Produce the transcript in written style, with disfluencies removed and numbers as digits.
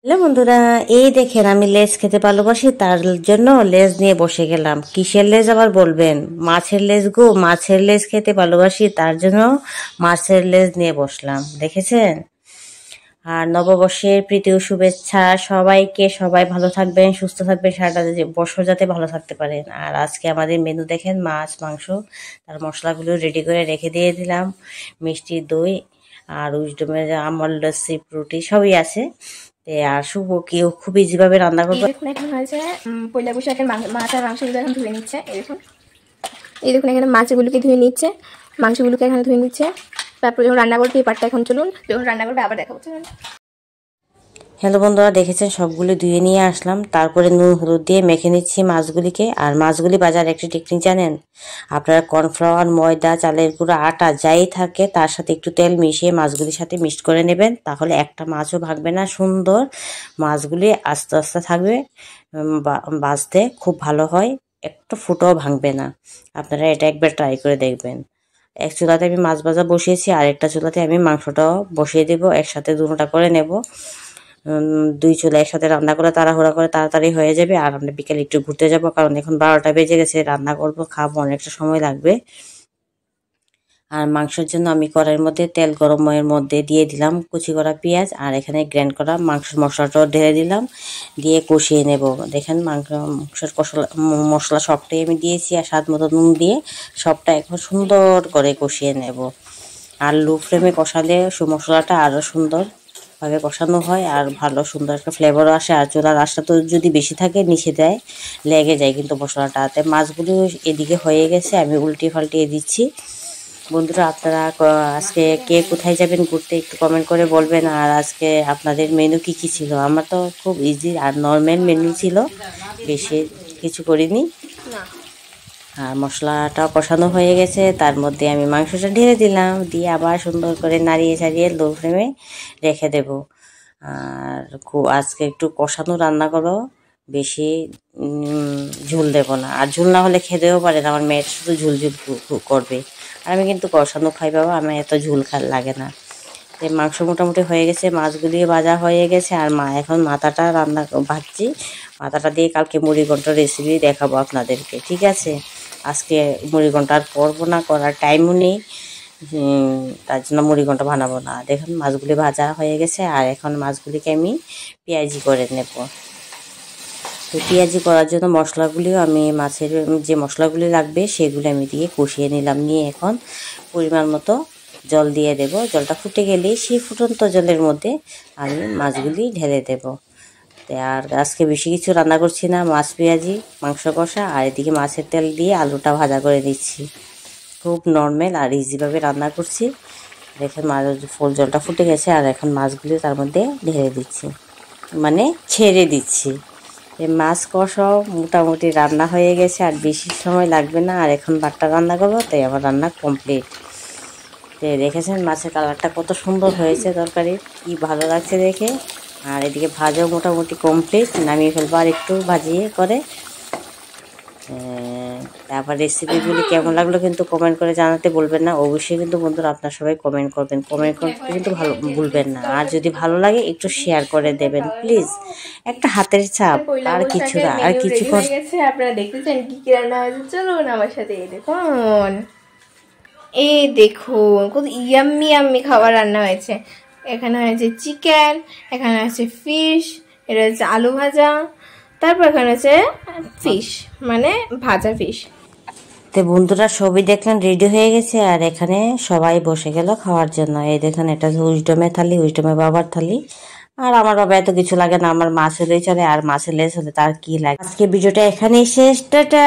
Hello বন্ধুরা, এই দেখেন আমি লেজ খেতে ভালোবাসি, তার জন্য লেজ নিয়ে বসে গেলাম। কিসের লেজ আবার বলবেন? মাছের লেজ গো, মাছের লেজ খেতে ভালোবাসি, তার জন্য মাছের লেজ নিয়ে বসলাম। দেখেছেন? আর নববর্ষের প্রীতি ও শুভেচ্ছা সবাইকে। সবাই ভালো থাকবেন, সুস্থ থাকবেন, সারাটা বছর যাতে ভালো থাকতে পারেন। আর আজকে আমাদের মেনু দেখেন, মাছ মাংস, তার মশলাগুলো রেডি করে রেখে দিয়ে দিলাম। মিষ্টি দই আর উইজডমের আমল লস্যি ফ্রুটি সবই আছে। আর শুভ কেউ খুব ইজি ভাবে রান্না করবে। দেখুন এখন হয়েছে পয়লা বৈশাখের মাছ আর মাংসগুলো এখন ধুয়ে নিচ্ছে। এই দেখুন এখানে মাছগুলোকে ধুয়ে নিচ্ছে, মাংসগুলোকে এখানে ধুয়ে নিচ্ছে। তারপর যখন রান্না করবে এই পার্টটা এখন চলুন, যখন রান্না করবে আবার দেখাবো। চলুন। হ্যালো বন্ধুরা, দেখেছেন সবগুলো ধুয়ে নিয়ে আসলাম। তারপরে নুন হলুদ দিয়ে মেখে নিচ্ছি মাছগুলিকে। আর মাছগুলি বাজার একটি টেকনিক জানেন আপনারা? কর্নফ্লাওয়ার, ময়দা, চালের গুঁড়ো, আটা যাই থাকে তার সাথে একটু তেল মিশিয়ে মাছগুলির সাথে মিক্সড করে নেবেন। তাহলে একটা মাছও ভাগবে না, সুন্দর মাছগুলি আস্তে আস্তে থাকবে। বাজতে খুব ভালো হয়, একটু ফুটোও ভাঙবে না। আপনারা এটা একবার ট্রাই করে দেখবেন। এক চুলাতে আমি মাছ ভাজা বসিয়েছি, আর একটা চুলাতে আমি মাংসটাও বসিয়ে দেবো। একসাথে দুটোটা করে নেব। দুই চুলা একসাথে রান্না করে তাড়াহুড়া করে তাড়াতাড়ি হয়ে যাবে। আর আমরা বিকেলে একটু ঘুরতে যাব, কারণ এখন 12টা বেজে গেছে। রান্না করব, খাবো, অনেকটা সময় লাগবে। আর মাংসের জন্য আমি কড়াইয়ের মধ্যে তেল গরমের মধ্যে দিয়ে দিলাম কুচি করা পেঁয়াজ, আর এখানে গ্র্যান্ড করা মাংসের মশলাটাও ঢেলে দিলাম, দিয়ে কষিয়ে নেব। দেখেন মাংসের মশলা সবটাই আমি দিয়েছি, আর স্বাদ মতো নুন দিয়ে সবটা এখন সুন্দর করে কষিয়ে নেব। আর লো ফ্লেমে কষালে মশলাটা আরও সুন্দর ভাবে কষানো হয়, আর ভালো সুন্দর একটা ফ্লেভারও আসে। আর চুলার আঁচটা তো যদি বেশি থাকে নিচে দেয়, লেগে যায় কিন্তু মশলাটাতে। মাছগুলো এদিকে হয়ে গেছে, আমি উল্টিয়ে পাল্টিয়ে দিচ্ছি। বন্ধুরা, আপনারা আজকে কে কোথায় যাবেন ঘুরতে একটু কমেন্ট করে বলবেন। আর আজকে আপনাদের মেনু কি কি ছিল? আমার তো খুব ইজি আর নর্মাল মেনু ছিল, বেশি কিছু করিনি। আর মশলাটাও কষানো হয়ে গেছে, তার মধ্যে আমি মাংসটা ঢেলে দিলাম, দিয়ে আবার সুন্দর করে নাড়িয়ে ছাড়িয়ে লো ফ্লেমে রেখে দেব। আর আজকে একটু কষানো রান্না করো, বেশি ঝুল দেবো না। আর ঝুল না হলে খেতেও পারে না, আমার মেয়ে শুধু ঝুল ঝুল করবে। আর আমি কিন্তু কষানো খাই বাবা, আমার এত ঝুল লাগে না। মাংস মোটামুটি হয়ে গেছে, মাছগুলি ভাজা হয়ে গেছে। আর এখন মাথাটা ভাজছি। মাথাটা দিয়ে কালকে মুড়িঘণ্টার রেসিপি দেখাবো আপনাদেরকে, ঠিক আছে? আজকে মুড়িঘণ্টা আর করবো না, করার টাইমও নেই, তার জন্য মুড়িঘণ্টা বানাবো না। দেখুন মাছগুলি ভাজা হয়ে গেছে, আর এখন মাছগুলিকে আমি পেঁয়াজি করে নেব। তো পেঁয়াজি করার জন্য মশলাগুলিও আমি মাছের যে মশলাগুলি লাগবে সেগুলি আমি দিয়ে কষিয়ে নিলাম। নিয়ে এখন পরিমাণ মতো জল দিয়ে দেব। জলটা ফুটে গেলেই সেই ফুটন্ত জলের মধ্যে আমি মাছগুলি ঢেলে দেব। আর আজকে বেশি কিছু রান্না করছি না, মাছ পেঁয়াজি মাংস কষা, আর এদিকে মাছের তেল দিয়ে আলুটা ভাজা করে দিচ্ছি। খুব নর্মাল আর ইজিভাবে রান্না করছি। দেখেন ফুল জলটা ফুটে গেছে, আর এখন মাছগুলি তার মধ্যে ঢেলে দিচ্ছি, মানে ছেড়ে দিচ্ছি। মাছ কষাও মোটামুটি রান্না হয়ে গেছে, আর বেশি সময় লাগবে না। আর এখন ভাতটা রান্না করবো, তাই আমার রান্না কমপ্লিট। দেখেছেন মাছের কালারটা কত সুন্দর হয়েছে, তরকারি কি ভালো লাগছে দেখে। আর এদিকে ভাজাও মোটামুটি কমপ্লিট, নামিয়ে ফেলবো আর একটু ভাজিয়ে করে। তারপর রেসিপিগুলি কেমন লাগলো কিন্তু কমেন্ট করে জানাতে বলবেন না। অবশ্যই কিন্তু বন্ধুরা আপনারা সবাই কমেন্ট করবেন, কমেন্ট করতে কিন্তু ভুলবেন না। আর যদি ভালো লাগে একটু শেয়ার করে দেবেন প্লিজ, একটা হাতের ছাপ, আর কিছু না। আর কিছু আপনারা দেখতেছেন কি কি রান্না হয়েছে, চলুন আমার সাথে। দেখুন, এই দেখুন কত ইয়াম্মি ইয়াম্মি খাবার রান্না হয়েছে। এখানে হয়েছে চিকেন, এখানে আছে ফিশ, এটা হচ্ছে আলু ভাজা, তারপর এখানে আছে ফিশ মানে ভাজা ফিশ। তো বন্ধুরা সবই দেখলেন রেডি হয়ে গেছে, আর এখানে সবাই বসে গেল খাওয়ার জন্য। এই দেখেন এটা উইজডমের থালি, উইজডমের বাবার থালি। আর আমার বাবা এত কিছু লাগে না, আমার মাছ হলেই চলে, আর মাছের লেজ হলে তার কি লাগে। আজকে ভিডিওটা এখানেই শেষ, টাটা।